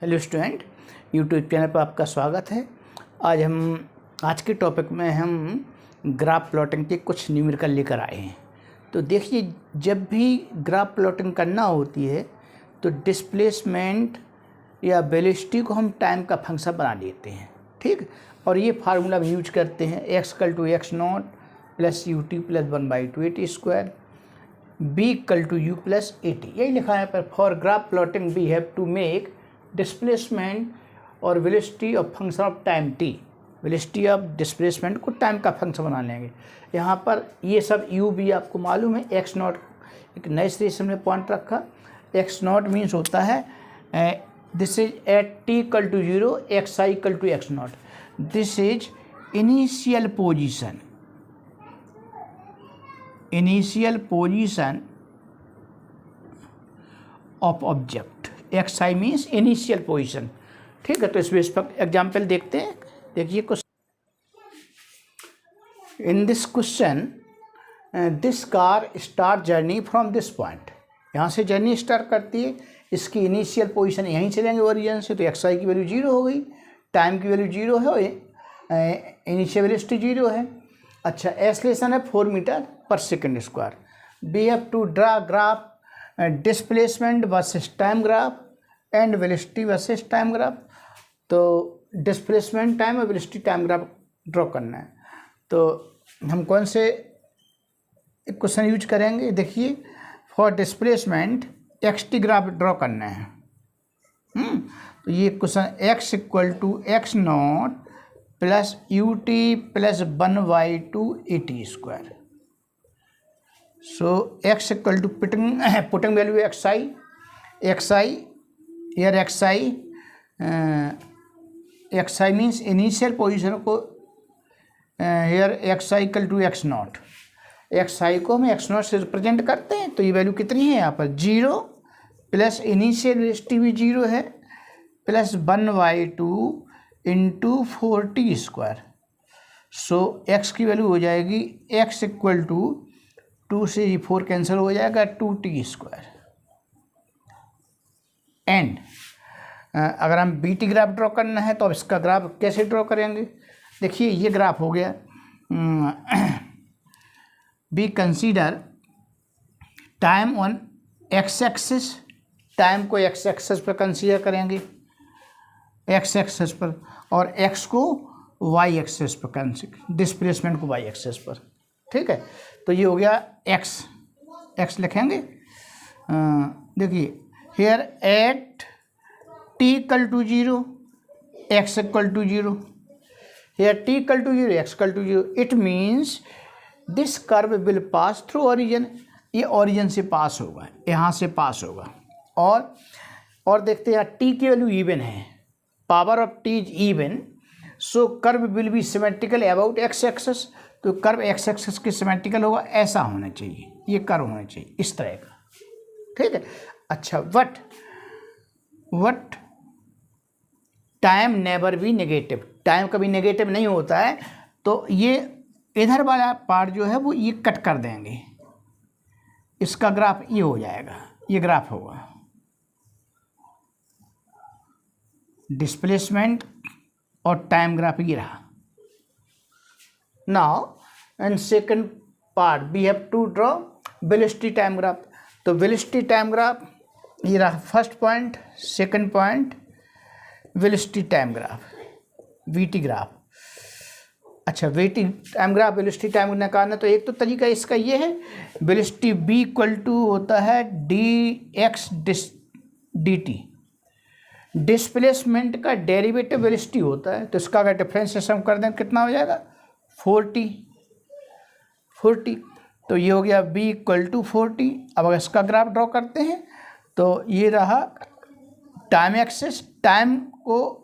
Hello student, YouTube channel पर आपका स्वागत है। आज के टॉपिक में हम ग्राफ प्लॉटिंग के कुछ न्यूमेरिकल लेकर आए हैं। तो देखिए, जब भी ग्राफ प्लॉटिंग करना होती है तो डिस्प्लेसमेंट या वेलोसिटी को हम टाइम का फंक्शन बना लेते हैं, ठीक। और ये फार्मूला भी यूज करते हैं, x=x0 + ut + 1/2at², b=u + at। यही लिखा है पर for graph plotting we have to make displacement और velocity of function of time t। Velocity of displacement को टाइम का फंक्शन बना लेंगे। यहाँ पर ये सब u भी आपको मालूम है। x0 एक नए सिरे से हमने पॉइंट रखा। x0 मीन्स होता है this is at t=0 xi=x0। This is initial position of object. xi means initial position, ठीक है। तो इस बेस पर एग्जाम्पल देखते हैं। देखिए, in this question this car start journey from this point. यहाँ से जर्नी स्टार्ट करती है, इसकी इनिशियल पोजीशन यहीं से लेंगे ओरिजिन से, तो xi की वैल्यू 0 हो गई, टाइम की वैल्यू 0 है और इनिशियल वेलोसिटी 0 है। अच्छा, एक्सेलरेशन है 4 मीटर/सेकंड²। We have to draw graph displacement versus time graph and velocity versus time graph. तो डिस्प्लेसमेंट टाइम और वेलोसिटी टाइम ग्राफ ड्रॉ करना है। तो हम कौन से क्वेश्चन यूज करेंगे? देखिए, for displacement xt graph draw करना है। तो ये question x=x0 + ut + 1/2at²। So x=putting value xi here xi means initial position को here xi=x0। xi को हम x0 से रिप्रेजेंट करते हैं। तो ये वैल्यू कितनी है यहाँ पर? 0 प्लस इनिशियल वेलोसिटी भी 0 है प्लस 1/2 × 4t²। सो x की वैल्यू हो जाएगी x=2 से 4 कैंसिल हो जाएगा 2t²। एंड अगर हम बीटी ग्राफ ड्रॉ करना है तो अब इसका ग्राफ कैसे ड्रॉ करेंगे? देखिए, ये ग्राफ हो गया। B consider time on x axis. Time को एक्स एक्सिस पर कंसीडर करेंगे, एक्स एक्सिस पर, और एक्स को वाई एक्सिस पर कंसीडर, डिस्प्लेसमेंट को वाई एक्सिस पर, ठीक है। तो ये हो गया एक्स लिखेंगे। देखिए, here at t=0 x=0, here t=0 x=0, it means this curve will pass through origin. ये ओरिजिन से पास होगा, यहाँ से पास होगा। और देखते हैं, t की वैल्यू इवन है, power of t is even, so curve will be symmetrical about x axis. तो कर्व x एक्सिस के सिमेट्रिकल होगा, ऐसा होना चाहिए, ये कर्व होना चाहिए इस तरह का, ठीक है। अच्छा, what time never be negative. Time कभी नेगेटिव नहीं होता है। तो ये इधर वाला पार्ट जो है वो ये कट कर देंगे, इसका ग्राफ ये हो जाएगा, ये ग्राफ होगा डिस्प्लेसमेंट और टाइम ग्राफ ये रहा। Now and second part we have to draw velocity time graph. तो वेलोसिटी टाइम ग्राफ ये रहा first point, second point velocity time graph, VT graph. अच्छा, VT time graph velocity time निकालना, तो एक तो तरीका इसका ये है, वेलोसिटी b= होता है dx dt। डिस्प्लेसमेंट का डेरिवेटिव वेलोसिटी होता है, तो इसका अगर डिफरेंशिएशन कर दें कितना हो जाएगा? 4t। तो ये हो गया b=4t। अब अगर इसका ग्राफ ड्रॉ करते हैं तो ये रहा टाइम एक्सिस। टाइम को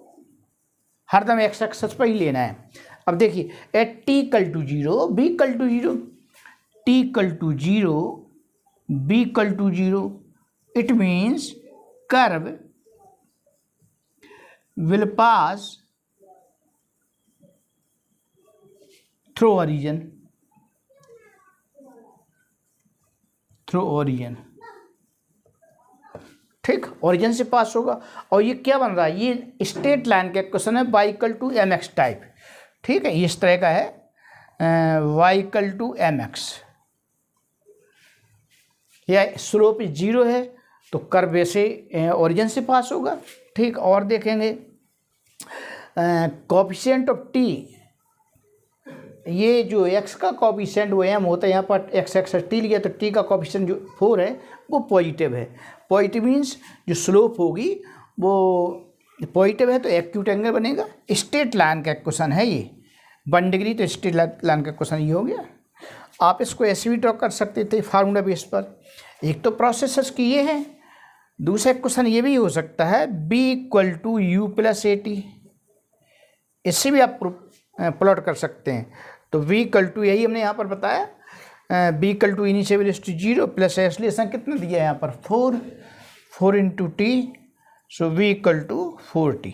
हरदम एक्स एक्सिस पर ही लेना है। अब देखिए, at t=0 b=0, t=0 b=0, it means curve will pass through origin, ठीक, ओरिजिन से पास होगा। और ये क्या बन रहा है, ये स्ट्रेट लाइन का क्वेश्चन है, y equal to M x type. ठीक है, इस तरह का है, y इक्वल टू एम एक्स, या स्लोप 0 है तो कर्व वैसे ओरिजिन से पास होगा। ठीक, और देखेंगे कोफिशिएंट ऑफ टी, ये जो x का कोफिशिएंट वो m होता है, यहाँ पर x टी लिया तो t का कोफिशिएंट जो 4 है वो पॉजिटिव है। पॉजिटिव मीन्स जो स्लोप होगी वो पॉजिटिव है तो एक्यूट एंगल बनेगा। स्ट्रेट लाइन का क्वेश्चन है ये, 1 डिग्री, तो स्ट्रेट लाइन का क्वेश्चन ये हो गया। आप इसको ऐसे भी ड्रॉ कर सकते थे फार्मूला बेस पर। एक तो प्रोसेसर्स की ये है, दूसरा क्वेश्चन ये भी हो सकता है b equal to u plus a t, इससे भी आप प्लॉट कर सकते हैं। तो v इक्वल टू, यही हमने यहाँ पर बताया, b equal to initial velocity 0 plus acceleration कितना दिया है यहाँ पर 4 into t, so v equal to 4t।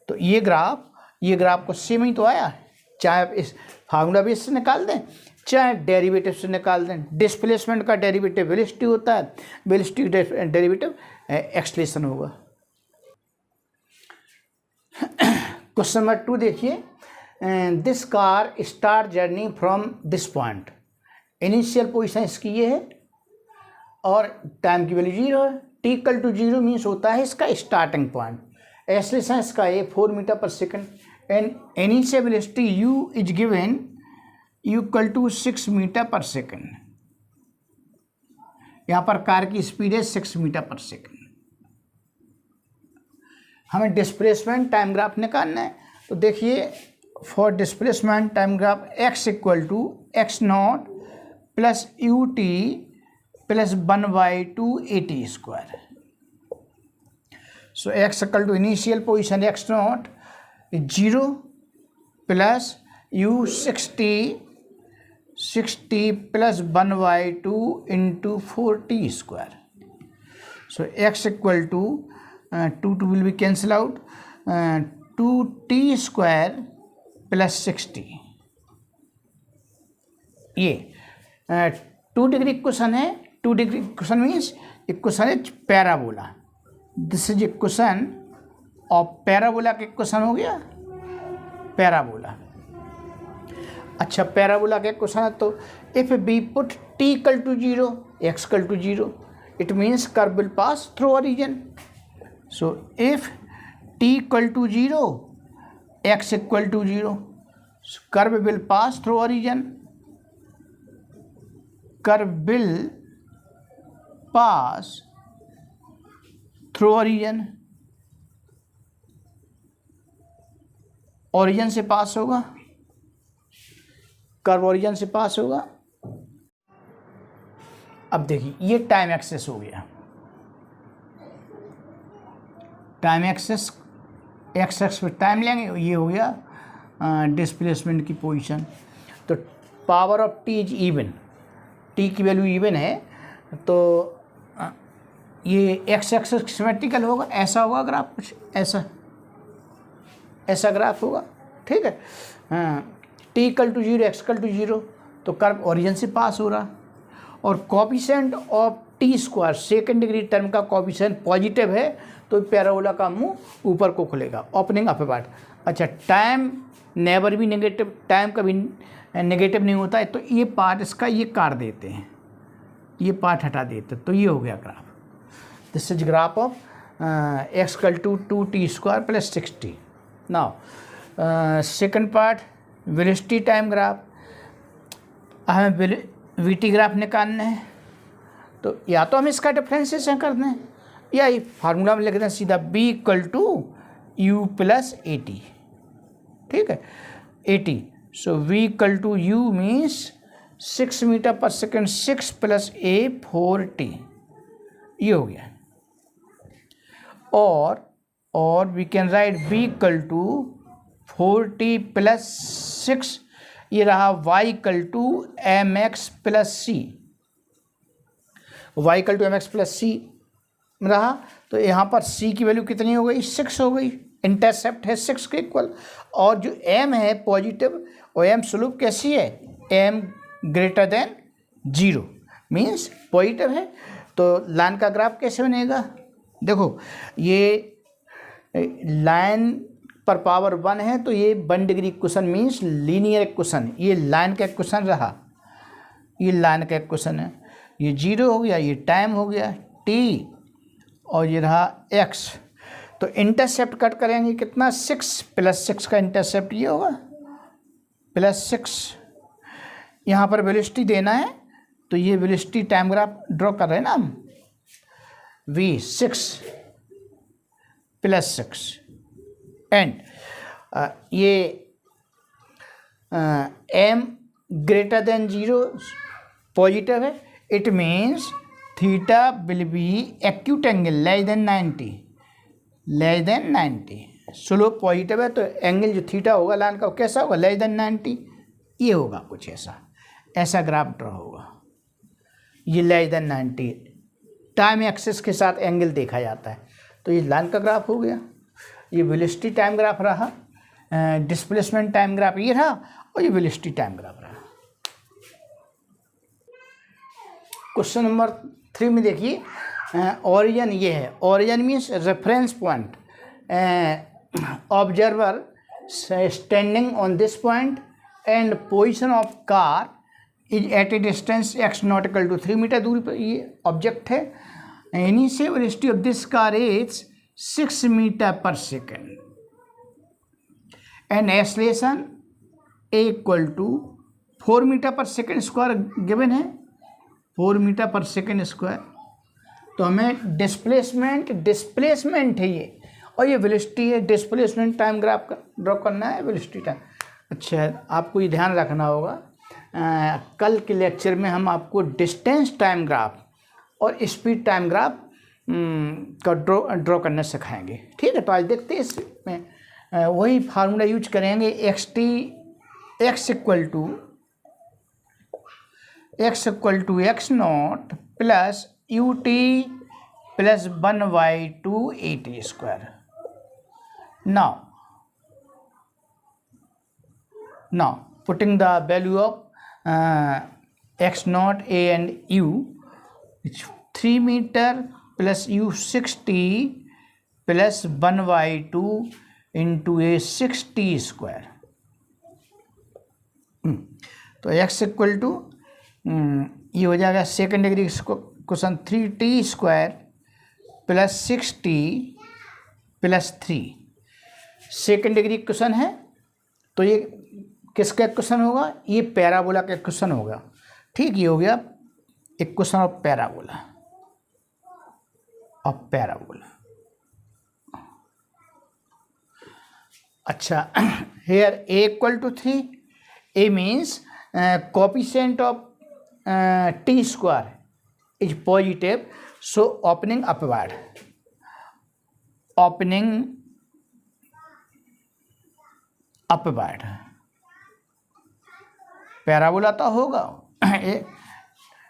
तो ये ग्राफ को सेम ही तो आया, चाहे आप इस फार्मूला बेस से निकाल दें चाहे डेरिवेटिव से निकाल दें। डिस्प्लेसमेंट का डेरिवेटिव वेलोसिटी होता है, वेलोसिटी डेरिवेटिव एक्सेलरेशन होगा। क्वेश्चन नंबर 2 देखिए, this car start journey from this point, initial position इसकी ये है और टाइम की वैल्यू 0 है। टी इक्वल टू 0 मीन्स होता है इसका स्टार्टिंग पॉइंट, एक्सेलरेशन इसका है 4 metre per second, and initial velocity u is given u equal to 6 metre per second. यहाँ पर कार की स्पीड है 6 मीटर पर सेकेंड। हमें डिस्प्लेसमेंट टाइम ग्राफ निकालना है, तो देखिए for displacement time graph x equal to x not plus u t plus 1/2 AT square. So x equal to initial position x not 0 plus u 60 plus 1/2 into 4t square. So x equal to 2 will be cancel out, 2t square plus 60। ये 2 degree question है। 2 degree question means equation है parabola. This is equation of parabola के question हो गया, parabola. अच्छा, parabola के question है तो if we put t equal to 0 x equal to 0 it means curve will pass through origin. So if t equal to 0 x equal to 0 curve will pass through origin, curve will pass through origin, origin से pass होगा, curve origin से pass होगा। अब देखिए ये time access हो गया, time access x x पे टाइम लेंगे, ये हो गया डिस्प्लेसमेंट की पोजीशन। तो power of T is even, T की वैल्यू इवन है तो ये एक्स एक्सेस सिमेट्रिकल होगा, ऐसा होगा ग्राफ, कुछ ऐसा ग्राफ होगा। ठीक है, t equal to 0 x equal to 0 तो कर्व ओरिजिन से पास हो रहा, और coefficient of t square second degree term का कोफिशिएंट पॉजिटिव है तो पैराबोला का मुंह ऊपर को खुलेगा, ओपनिंग अपर पार्ट। अच्छा, टाइम नेवर भी नेगेटिव, टाइम कभी नेगेटिव नहीं होता है, तो ये पार्ट इसका ये काट देते हैं, ये पार्ट हटा देते, तो ये हो गया graph. This is graph of x equal to 2t square plus 60। Now second part velocity time graph, हमें वीटी ग्राफ निकालना है, तो या तो हम इसका डिफ्रेंसिएशन कर दें या ये फार्मूला में लिख दें सीधा b equal to u plus a t. ठीक है, a t, so v equal to u means 6 metre per second, 6 plus a 4t, ये हो गया। और we can write b equal to 4t plus 6, ये रहा y equal to M x plus c, y equal to M x plus c रहा, तो यहाँ पर c की वैल्यू कितनी हो गई, 6 हो गई, इंटरसेप्ट है 6 के इक्वल, और जो m है पॉजिटिव और m स्लोप कैसी है, m greater than 0 means positive है, तो तो लाइन का ग्राफ कैसे बनेगा? देखो ये लाइन पर पावर 1 है तो ये 1 degree equation means linear equation. ये लाइन का इक्वेशन रहा, ये लाइन का इक्वेशन है। ये 0 हो गया, ये टाइम हो गया t, और ये रहा x। तो इंटरसेप्ट कट करेंगे कितना? 6 + 6 का इंटरसेप्ट ये होगा +6। यहाँ पर वेलोसिटी देना है तो ये वेलोसिटी टाइम ग्राफ ड्रॉ कर रहे हैं ना हम। v6 + 6 एंड ये m > 0 पॉजिटिव है। It means theta will be acute angle less than 90। Slope positive है तो एंगल जो थीटा होगा लाइन का वो कैसा होगा? Less than 90। ये होगा कुछ ऐसा ग्राफ ड्रॉ होगा। ये लेस देन 90 टाइम एक्सिस के साथ एंगल देखा जाता है। तो ये लाइन का ग्राफ हो गया। ये वेलोसिटी टाइम ग्राफ रहा, डिस्प्लेसमेंट टाइम ग्राफ ये रहा, और ये वेलोसिटी टाइम ग्राफ रहा। क्वेश्चन नंबर 3 में देखिए, ओरिजिन ये है। Origin means reference point. Observer standing on this point and position of car is at a distance x not equal to 3 metre दूरी पर ये ऑब्जेक्ट है। Initial velocity of this car is 6 metre per second and acceleration equal to 4 metre per second square given है, 4 metre per second square. तो हमें displacement है ये, और ये वेलोसिटी है। डिस्प्लेसमेंट टाइम ग्राफ ड्रॉ करना है, वेलोसिटी टाइम। अच्छा, आपको ये ध्यान रखना होगा, कल के लेक्चर में हम आपको डिस्टेंस टाइम ग्राफ और स्पीड टाइम ग्राफ का ड्रॉ करना सिखाएंगे। ठीक है, तो आज देखते हैं इसमें वही फार्मूला यूज करेंगे। x equal to x not plus ut plus 1/2 at²। now putting the value of x naught, a and u, it's 3 meter plus u 60 plus 1/2 into a 6t²। तो x इक्वल टू ये हो जाएगा second degree question 3t² plus 6t plus 3। Second degree question है तो ये किसका question होगा? ये पैराबोला का क्वेश्चन होगा। ठीक, ये हो गया एक क्वेश्चन ऑफ पैराबोला। अच्छा, here a equal to 3, a means coefficient of t² is positive, so opening upward। Parabola तो होगा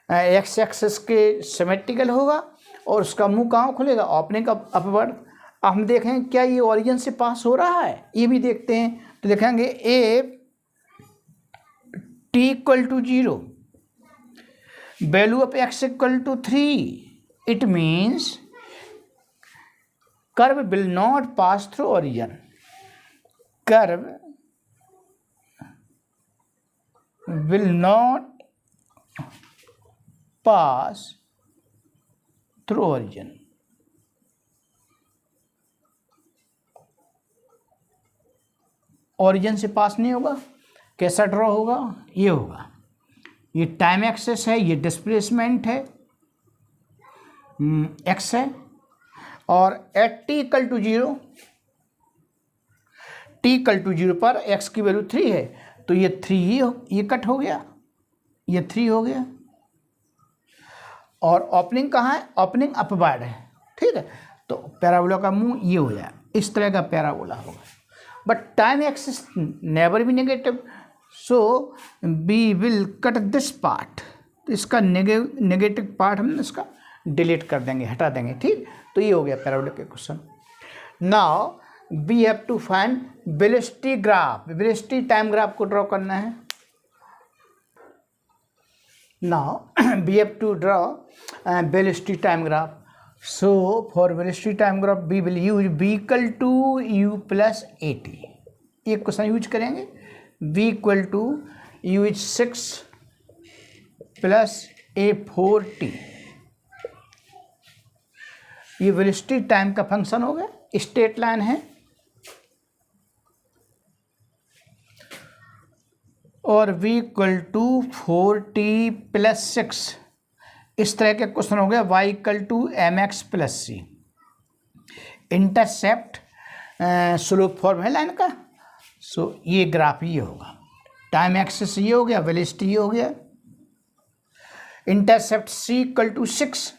एक्स एक्सिस के सिमेट्रिकल होगा और उसका मुंह कहाँ खुलेगा? Opening upward. अब हम देखें क्या ये ओरिजिन से पास हो रहा है, ये भी देखते हैं। तो देखेंगे ए t equal to 0, value of x equal to 3, it means curve will not pass through origin. Curve will not pass through origin। Origin से पास नहीं होगा। कैसा ड्रॉ होगा? ये होगा। ये टाइम एक्सेस है, ये डिस्प्लेसमेंट है x है, और at t equal to 0, t equal to 0 पर x की वैल्यू 3 है, तो ये 3 ये कट हो गया, ये 3 हो गया। और ओपनिंग कहाँ है? ओपनिंग अपवर्ड है। ठीक है, तो पैराबोला का मुंह ये हो जाए, इस तरह का पैराबोला होगा। But time axis never be negative, so we will cut this part. तो इसका नेगेटिव पार्ट हम इसका डिलीट कर देंगे, हटा देंगे। ठीक, तो ये हो गया पैराबोला के question. Now we have to find velocity graph. Velocity time graph को ड्रॉ करना है। now we have to draw velocity time graph. So for velocity time graph we will use v equal to u plus at. एक question use करेंगे, v equal to u is 6 plus a4t. ये velocity time का function हो गया, straight line है, और v equal to 4t plus 6. इस तरह के क्वेश्चन हो गया y equal to mx plus c. Intercept slope form है लाइन का. सो ये ग्राफ ये होगा, टाइम एक्सिस ये हो गया, वेलोसिटी ये हो गया. इंटरसेप्ट c इक्वल टू 6,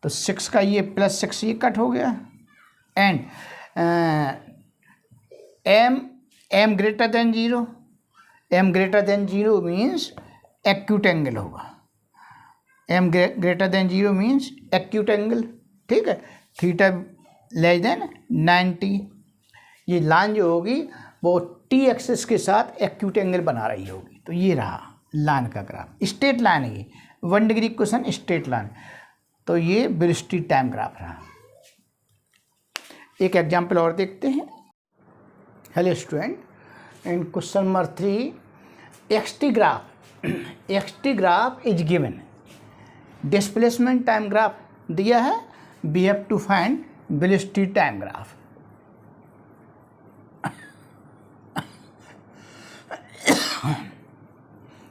तो 6 का ये प्लस 6 ये कट हो गया. And m greater than 0, m greater than 0 means acute angle होगा. m greater than 0 means acute angle. ठीक है, थीटा लेस देन 90. ये लाइन जो होगी वो t एक्सिस के साथ एक्यूट एंगल बना रही होगी. तो ये रहा लाइन का ग्राफ, स्ट्रेट लाइन है ये, 1 डिग्री क्वेश्चन स्ट्रेट लाइन. तो ये वेलोसिटी टाइम ग्राफ रहा. एक एग्जाम्पल और देखते हैं. Hello student, in question number 3 xt graph is given. Displacement time graph दिया है, we have to find velocity time graph.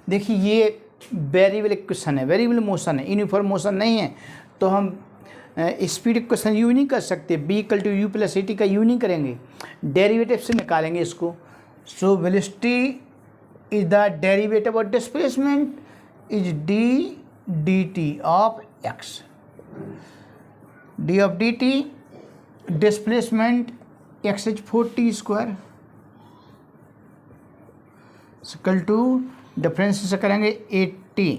देखिए ये वेरिएबल क्वेश्चन है, वेरिएबल मोशन है, यूनिफॉर्म मोशन नहीं है. तो हम स्पीड क्वेश्चन यूज नहीं कर सकते. V equal to u plus a t का यूज नहीं करेंगे, डेरिवेटिव से निकालेंगे इसको. So velocity is the derivative of displacement is d d t of x. D of d t displacement x is 4t square equal to difference से करेंगे 80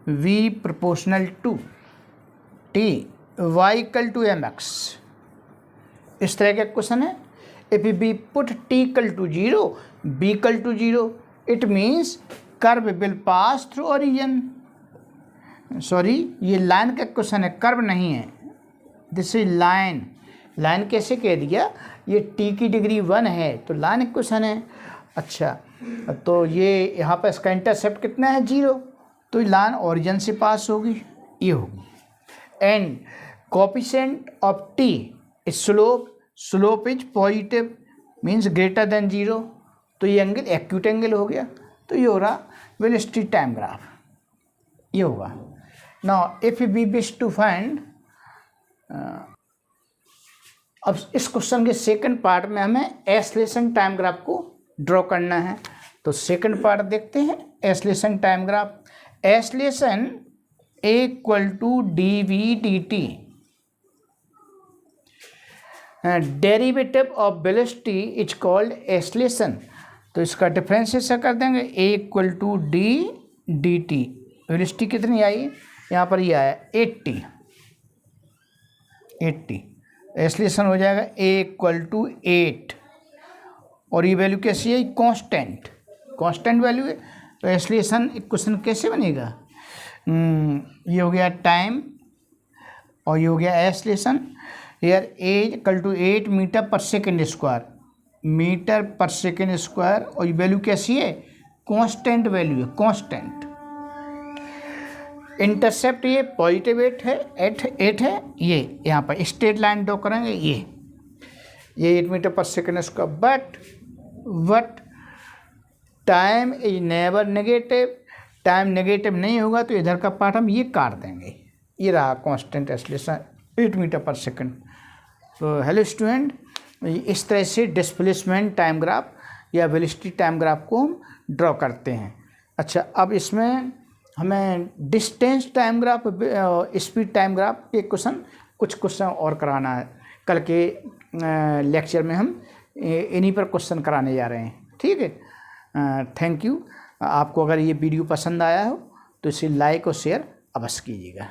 v proportional to t y equal to mx. इस तरह का question है. If we put t equal to 0, b equal to 0, it means curve will pass through origin. Sorry, ये line का question है, curve नहीं है. This is line. लाइन कैसे कह दिया, ये t की डिग्री 1 है तो लाइन क्वेश्चन है. अच्छा, तो ये यहाँ पर इसका इंटरसेप्ट कितना है, 0, तो लाइन ओरिजिन से पास होगी, ये होगी. And coefficient of t is slope is positive means greater than 0, तो ये एंगल एक्यूट एंगल हो गया. तो ये हो रहा वेलोसिटी टाइम ग्राफ, ये होगा. Now if we wish to find, अब इस क्वेश्चन के सेकंड पार्ट में हमें एक्सेलरेशन टाइम ग्राफ को ड्रॉ करना है. तो सेकंड पार्ट देखते हैं, acceleration time graph. Acceleration a equal to d v d t. Derivative of velocity is called acceleration. तो इसका डिफरेंशिएशन कर देंगे, a equal to d d t. Velocity कितनी आई, यहाँ पर ये आया 80. एक्सेलरेशन हो जाएगा a इक्वल टू 8, और ये वैल्यू कैसी है, कांस्टेंट वैल्यू है. तो एक्सेलरेशन इक्वेशन कैसे बनेगा, ये हो गया टाइम और ये हो गया acceleration. Here a equal to 8 metre per second square, और ये वैल्यू कैसी है, कांस्टेंट वैल्यू है, कांस्टेंट. इंटरसेप्ट ये पॉजिटिव 8 है. ये यहाँ पर स्ट्रेट लाइन ड्रॉ करेंगे, ये 8 metre per second square. But time is never negative. Time negative नहीं होगा तो इधर का पार्ट हम ये काट देंगे. ये रहा constant acceleration 8 metre per second. तो हेलो स्टूडेंट, इस तरह से डिस्प्लेसमेंट टाइम ग्राफ या वेलोसिटी टाइम ग्राफ को हम ड्रॉ करते हैं. अच्छा, अब इसमें हमें distance time graph, speed time graph के कुछ क्वेश्चन और कराना है. कल के लेक्चर में हम इन्हीं पर क्वेश्चन कराने जा रहे हैं. ठीक है, थैंक यू. आपको अगर ये वीडियो पसंद आया हो तो इसे लाइक और शेयर अवश्य कीजिएगा.